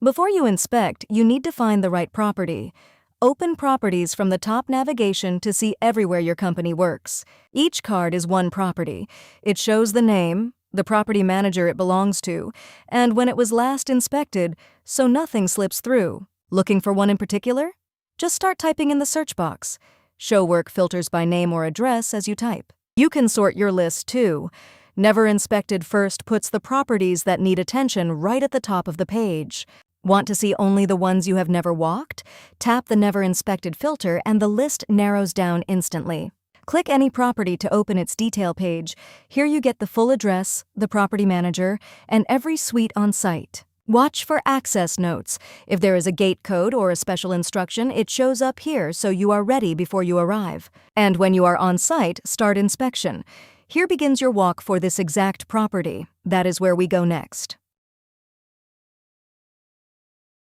Before you inspect, you need to find the right property. Open Properties from the top navigation to see everywhere your company works. Each card is one property. It shows the name, the property manager it belongs to, and when it was last inspected, so nothing slips through. Looking for one in particular? Just start typing in the search box. ShoWork filters by name or address as you type. You can sort your list too. Never Inspected First puts the properties that need attention right at the top of the page. Want to see only the ones you have never walked? Tap the Never Inspected filter and the list narrows down instantly. Click any property to open its detail page. Here you get the full address, the property manager, and every suite on site. Watch for access notes. If there is a gate code or a special instruction, it shows up here so you are ready before you arrive. And when you are on site, start inspection. Here begins your walk for this exact property. That is where we go next.